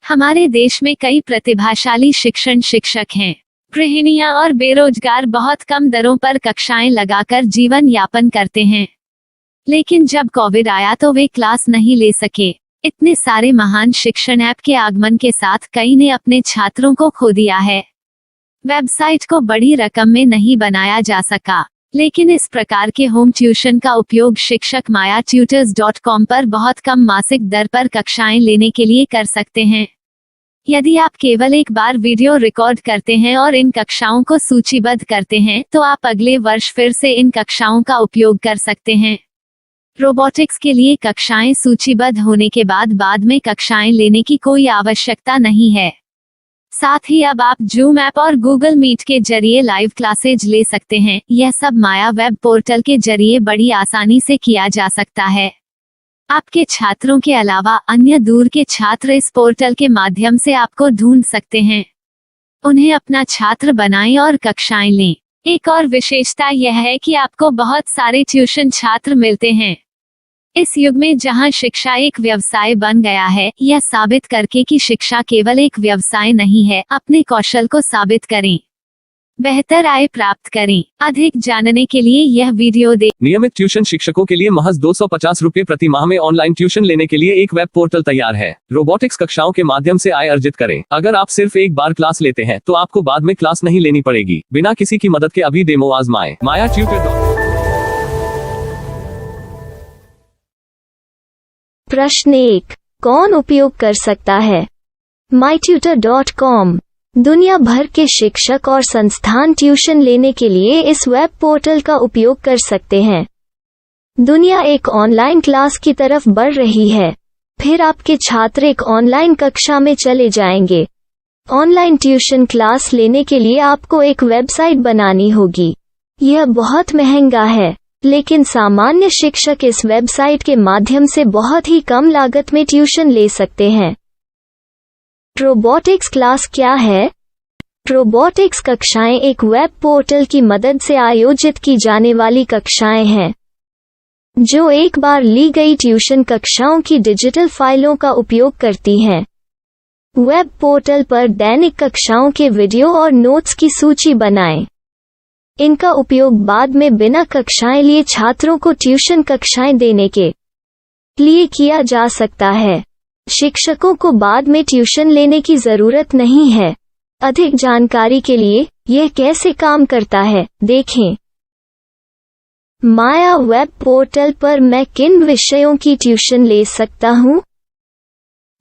हमारे देश में कई प्रतिभाशाली शिक्षण शिक्षक हैं। गृहिणियां और बेरोजगार बहुत कम दरों पर कक्षाएं लगाकर जीवन यापन करते हैं। लेकिन जब कोविड आया तो वे क्लास नहीं ले सके। इतने सारे महान शिक्षण ऐप के आगमन के साथ कई ने अपने छात्रों को खो दिया है। वेबसाइट को बड़ी रकम में नहीं बनाया जा सका, लेकिन इस प्रकार के होम ट्यूशन का उपयोग शिक्षक myatutors.com पर बहुत कम मासिक दर पर कक्षाएं लेने के लिए कर सकते हैं। यदि आप केवल एक बार वीडियो रिकॉर्ड करते हैं और इन कक्षाओं को सूचीबद्ध करते हैं तो आप अगले वर्ष फिर से इन कक्षाओं का उपयोग कर सकते हैं। रोबोटिक्स के लिए कक्षाएं सूचीबद्ध होने के बाद में कक्षाएं लेने की कोई आवश्यकता नहीं है। साथ ही अब आप जूम ऐप और गूगल मीट के जरिए लाइव क्लासेज ले सकते हैं। यह सब माया वेब पोर्टल के जरिए बड़ी आसानी से किया जा सकता है। आपके छात्रों के अलावा अन्य दूर के छात्र इस पोर्टल के माध्यम से आपको ढूंढ सकते हैं। उन्हें अपना छात्र बनाएं और कक्षाएं लें। एक और विशेषता यह है कि आपको बहुत सारे ट्यूशन छात्र मिलते हैं। इस युग में जहां शिक्षा एक व्यवसाय बन गया है, यह साबित करके कि शिक्षा केवल एक व्यवसाय नहीं है, अपने कौशल को साबित करें, बेहतर आय प्राप्त करें। अधिक जानने के लिए यह वीडियो देखें। नियमित ट्यूशन शिक्षकों के लिए महज 250 रुपए प्रति माह में ऑनलाइन ट्यूशन लेने के लिए एक वेब पोर्टल तैयार है। रोबोटिक्स कक्षाओं के माध्यम से आय अर्जित करें। अगर आप सिर्फ एक बार क्लास लेते हैं तो आपको बाद में क्लास नहीं लेनी पड़ेगी। बिना किसी की मदद के अभी डेमो आजमाएं। myatutors.com। प्रश्न 1, कौन उपयोग कर सकता है? mytutor.com दुनिया भर के शिक्षक और संस्थान ट्यूशन लेने के लिए इस वेब पोर्टल का उपयोग कर सकते हैं। दुनिया एक ऑनलाइन क्लास की तरफ बढ़ रही है। फिर आपके छात्र एक ऑनलाइन कक्षा में चले जाएंगे। ऑनलाइन ट्यूशन क्लास लेने के लिए आपको एक वेबसाइट बनानी होगी। यह बहुत महंगा है, लेकिन सामान्य शिक्षक इस वेबसाइट के माध्यम से बहुत ही कम लागत में ट्यूशन ले सकते हैं। रोबोटिक्स क्लास क्या है? रोबोटिक्स कक्षाएं एक वेब पोर्टल की मदद से आयोजित की जाने वाली कक्षाएं हैं, जो एक बार ली गई ट्यूशन कक्षाओं की डिजिटल फाइलों का उपयोग करती हैं। वेब पोर्टल पर दैनिक कक्षाओं के वीडियो और नोट्स की सूची बनाएं। इनका उपयोग बाद में बिना कक्षाएं लिए छात्रों को ट्यूशन कक्षाएं देने के लिए किया जा सकता है। शिक्षकों को बाद में ट्यूशन लेने की जरूरत नहीं है। अधिक जानकारी के लिए यह कैसे काम करता है, देखें। माया वेब पोर्टल पर मैं किन विषयों की ट्यूशन ले सकता हूँ?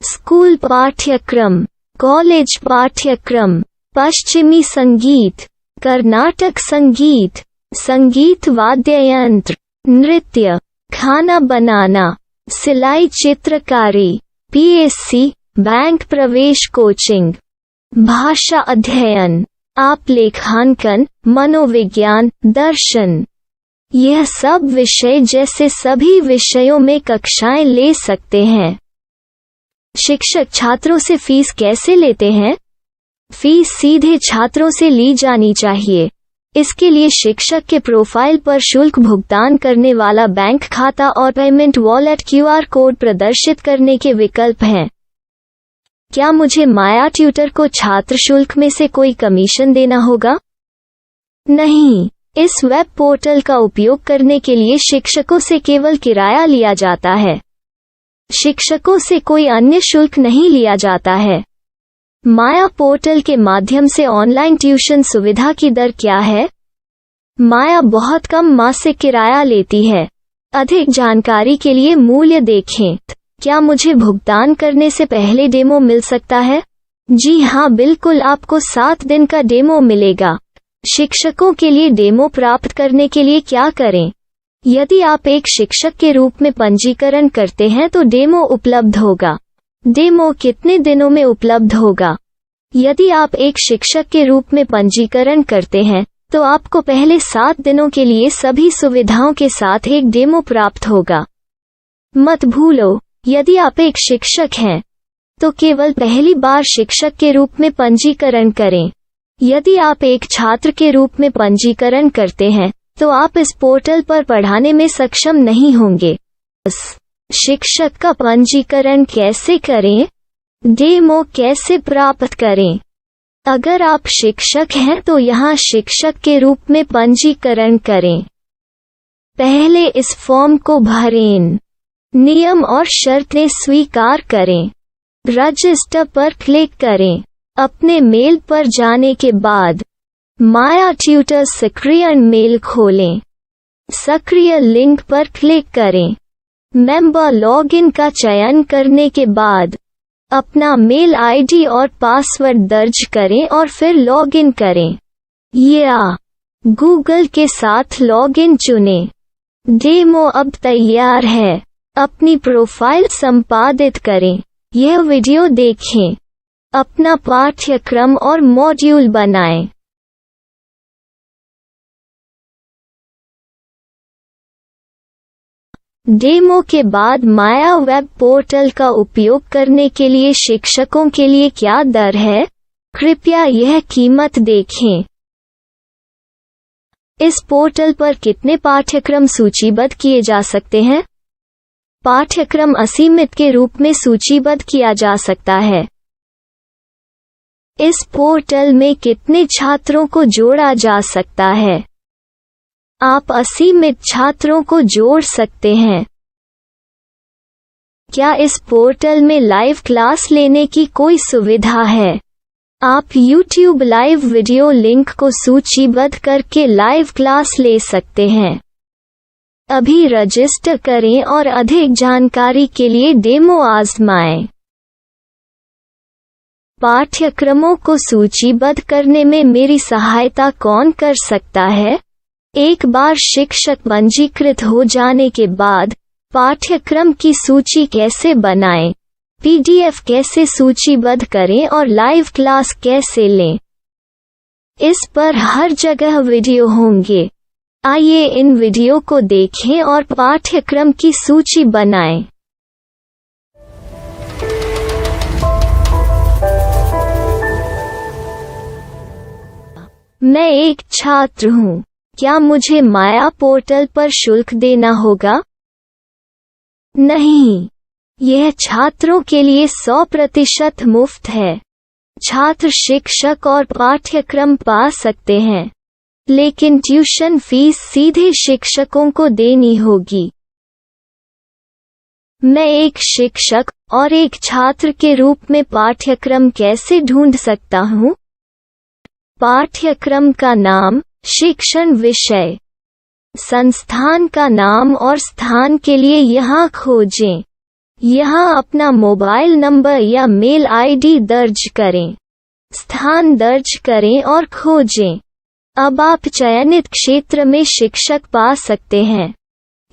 स्कूल पाठ्यक्रम, कॉलेज पाठ्यक्रम, पश्चिमी संगीत, कर्नाटक संगीत, संगीत वाद्य यंत्र, नृत्य, खाना बनाना, सिलाई चित्रकारी, पीएससी, बैंक प्रवेश कोचिंग, भाषा अध्ययन, आप लेखांकन, मनोविज्ञान, दर्शन। यह सब विषय जैसे सभी विषयों में कक्षाएं ले सकते हैं। शिक्षक छात्रों से फीस कैसे लेते हैं? फीस सीधे छात्रों से ली जानी चाहिए। इसके लिए शिक्षक के प्रोफाइल पर शुल्क भुगतान करने वाला बैंक खाता और पेमेंट वॉलेट क्यूआर कोड प्रदर्शित करने के विकल्प हैं। क्या मुझे माया ट्यूटर को छात्र शुल्क में से कोई कमीशन देना होगा? नहीं, इस वेब पोर्टल का उपयोग करने के लिए शिक्षकों से केवल किराया लिया जाता है। शिक्षकों से कोई अन्य शुल्क नहीं लिया जाता है। माया पोर्टल के माध्यम से ऑनलाइन ट्यूशन सुविधा की दर क्या है? माया बहुत कम मासिक किराया लेती है। अधिक जानकारी के लिए मूल्य देखें। क्या मुझे भुगतान करने से पहले डेमो मिल सकता है? जी हाँ, बिल्कुल, आपको 7 दिन का डेमो मिलेगा। शिक्षकों के लिए डेमो प्राप्त करने के लिए क्या करें? यदि आप एक शिक्षक के रूप में पंजीकरण करते हैं तो डेमो उपलब्ध होगा। डेमो कितने दिनों में उपलब्ध होगा? यदि आप एक शिक्षक के रूप में पंजीकरण करते हैं तो आपको पहले 7 दिनों के लिए सभी सुविधाओं के साथ एक डेमो प्राप्त होगा। मत भूलो, यदि आप एक शिक्षक हैं तो केवल पहली बार शिक्षक के रूप में पंजीकरण करें। यदि आप एक छात्र के रूप में पंजीकरण करते हैं तो आप इस पोर्टल पर पढ़ाने में सक्षम नहीं होंगे। शिक्षक का पंजीकरण कैसे करें? डेमो कैसे प्राप्त करें? अगर आप शिक्षक हैं तो यहाँ शिक्षक के रूप में पंजीकरण करें। पहले इस फॉर्म को भरें। नियम और शर्तें स्वीकार करें। रजिस्टर पर क्लिक करें। अपने मेल पर जाने के बाद माया ट्यूटर सक्रिय मेल खोलें। सक्रिय लिंक पर क्लिक करें। मेंबर लॉगिन का चयन करने के बाद अपना मेल आईडी और पासवर्ड दर्ज करें और फिर लॉगिन करें या गूगल के साथ लॉगिन चुनें। डेमो अब तैयार है। अपनी प्रोफाइल संपादित करें। यह वीडियो देखें। अपना पाठ्यक्रम और मॉड्यूल बनाएं। डेमो के बाद माया वेब पोर्टल का उपयोग करने के लिए शिक्षकों के लिए क्या दर है? कृपया यह कीमत देखें। इस पोर्टल पर कितने पाठ्यक्रम सूचीबद्ध किए जा सकते हैं? पाठ्यक्रम असीमित के रूप में सूचीबद्ध किया जा सकता है। इस पोर्टल में कितने छात्रों को जोड़ा जा सकता है? आप असीमित छात्रों को जोड़ सकते हैं। क्या इस पोर्टल में लाइव क्लास लेने की कोई सुविधा है? आप YouTube लाइव वीडियो लिंक को सूचीबद्ध करके लाइव क्लास ले सकते हैं। अभी रजिस्टर करें और अधिक जानकारी के लिए डेमो आजमाएं। पाठ्यक्रमों को सूचीबद्ध करने में मेरी सहायता कौन कर सकता है? एक बार शिक्षक पंजीकृत हो जाने के बाद पाठ्यक्रम की सूची कैसे बनाएं? PDF कैसे सूचीबद्ध करें और लाइव क्लास कैसे लें? इस पर हर जगह वीडियो होंगे। आइए इन वीडियो को देखें और पाठ्यक्रम की सूची बनाएं। मैं एक छात्र हूँ। क्या मुझे माया पोर्टल पर शुल्क देना होगा? नहीं, यह छात्रों के लिए 100% मुफ्त है। छात्र शिक्षक और पाठ्यक्रम पा सकते हैं, लेकिन ट्यूशन फीस सीधे शिक्षकों को देनी होगी। मैं एक शिक्षक और एक छात्र के रूप में पाठ्यक्रम कैसे ढूंढ सकता हूँ? पाठ्यक्रम का नाम, शिक्षण विषय, संस्थान का नाम और स्थान के लिए यहाँ खोजें। यहाँ अपना मोबाइल नंबर या मेल आईडी दर्ज करें। स्थान दर्ज करें और खोजें। अब आप चयनित क्षेत्र में शिक्षक पा सकते हैं।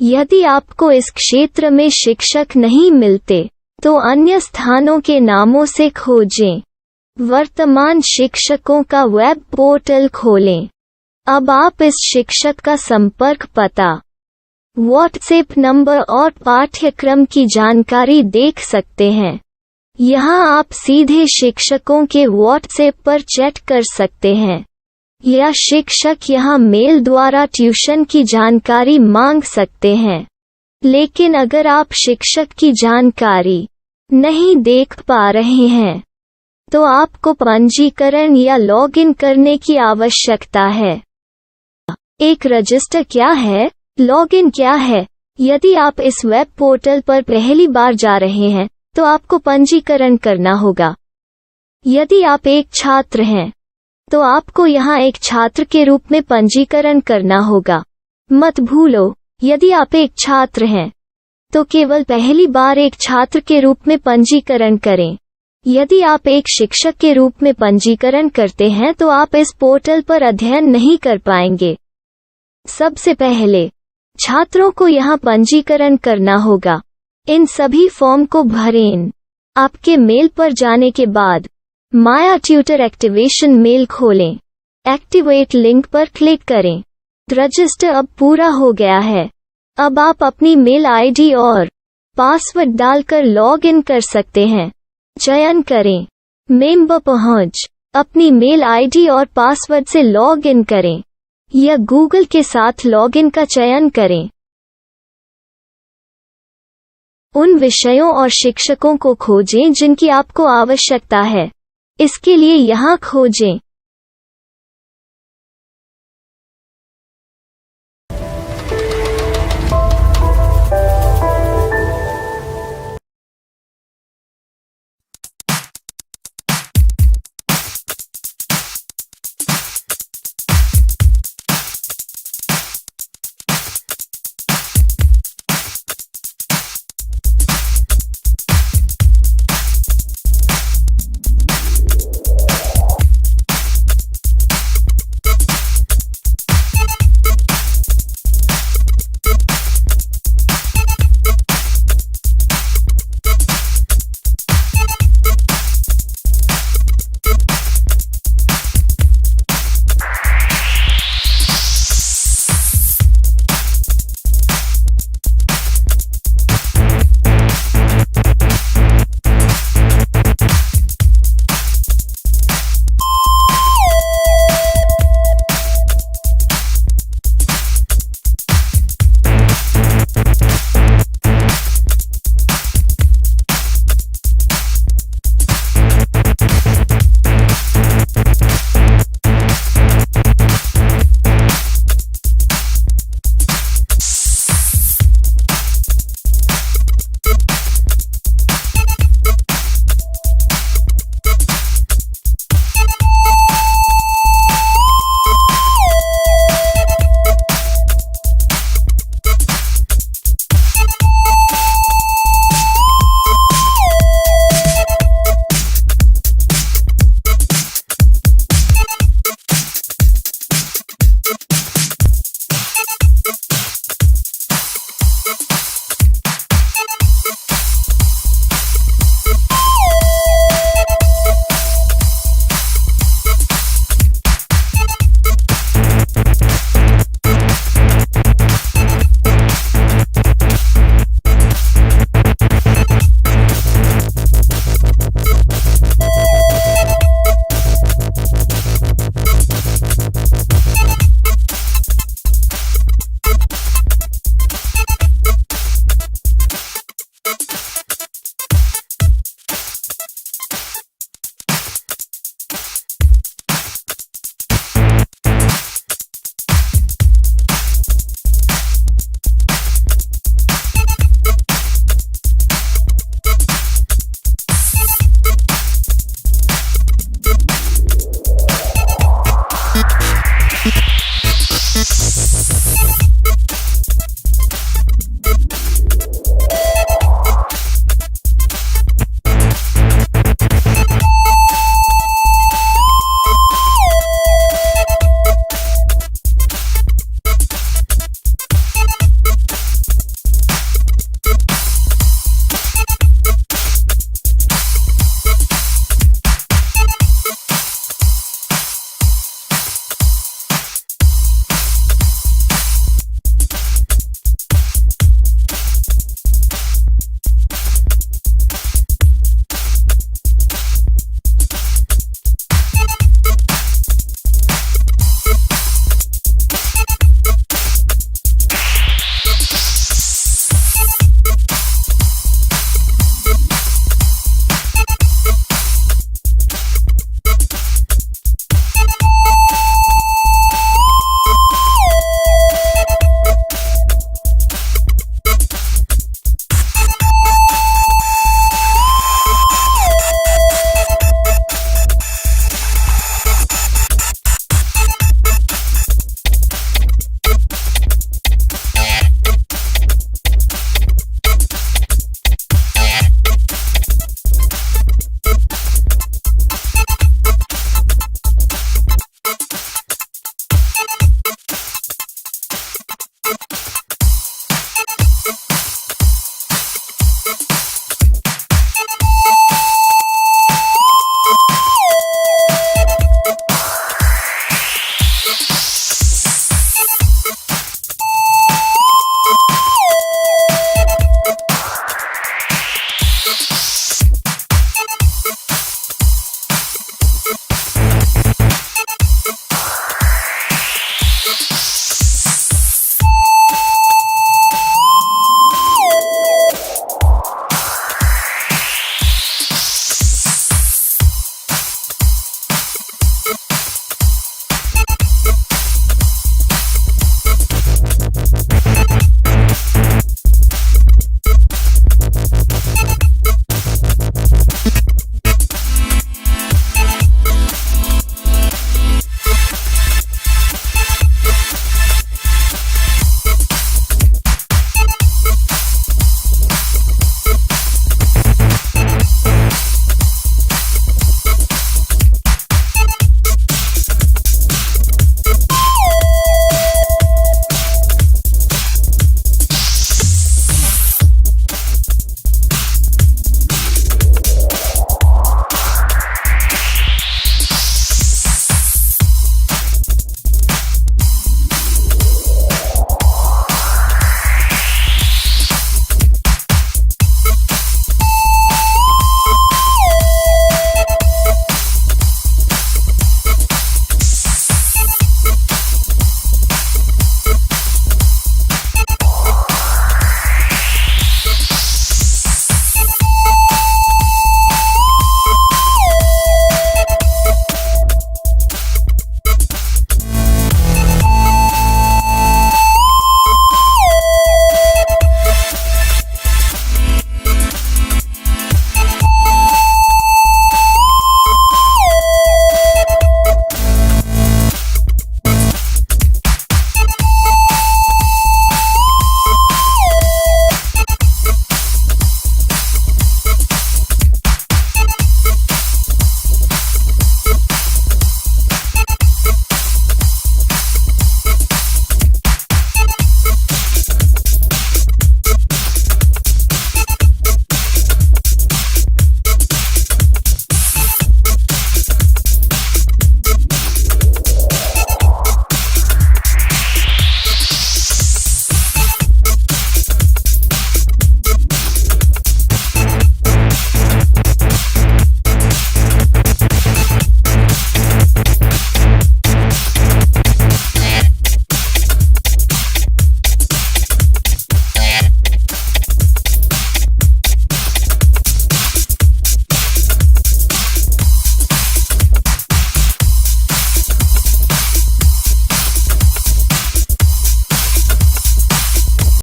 यदि आपको इस क्षेत्र में शिक्षक नहीं मिलते, तो अन्य स्थानों के नामों से खोजें। वर्तमान शिक्षकों का वेब पोर्टल खोलें। अब आप इस शिक्षक का संपर्क पता, व्हाट्सएप नंबर और पाठ्यक्रम की जानकारी देख सकते हैं। यहाँ आप सीधे शिक्षकों के व्हाट्सएप पर चैट कर सकते हैं या शिक्षक यहाँ मेल द्वारा ट्यूशन की जानकारी मांग सकते हैं। लेकिन अगर आप शिक्षक की जानकारी नहीं देख पा रहे हैं, तो आपको पंजीकरण या लॉगिन करने की आवश्यकता है। एक रजिस्टर क्या है? लॉगिन क्या है? यदि आप इस वेब पोर्टल पर पहली बार जा रहे हैं, तो आपको पंजीकरण करना होगा। यदि आप एक छात्र हैं, तो आपको यहाँ एक छात्र के रूप में पंजीकरण करना होगा। मत भूलो, यदि आप एक छात्र हैं, तो केवल पहली बार एक छात्र के रूप में पंजीकरण करें। यदि आप एक शिक्षक के रूप में पंजीकरण करते हैं, तो आप इस पोर्टल पर अध्ययन नहीं कर पाएंगे। सबसे पहले छात्रों को यहाँ पंजीकरण करना होगा। इन सभी फॉर्म को भरें। आपके मेल पर जाने के बाद माया ट्यूटर एक्टिवेशन मेल खोलें। एक्टिवेट लिंक पर क्लिक करें। रजिस्टर अब पूरा हो गया है। अब आप अपनी मेल आईडी और पासवर्ड डालकर लॉग इन कर सकते हैं। चयन करें मेंबर पहुंच। अपनी मेल आईडी और पासवर्ड से लॉग इन करें या गूगल के साथ लॉगिन का चयन करें। उन विषयों और शिक्षकों को खोजें जिनकी आपको आवश्यकता है। इसके लिए यहाँ खोजें।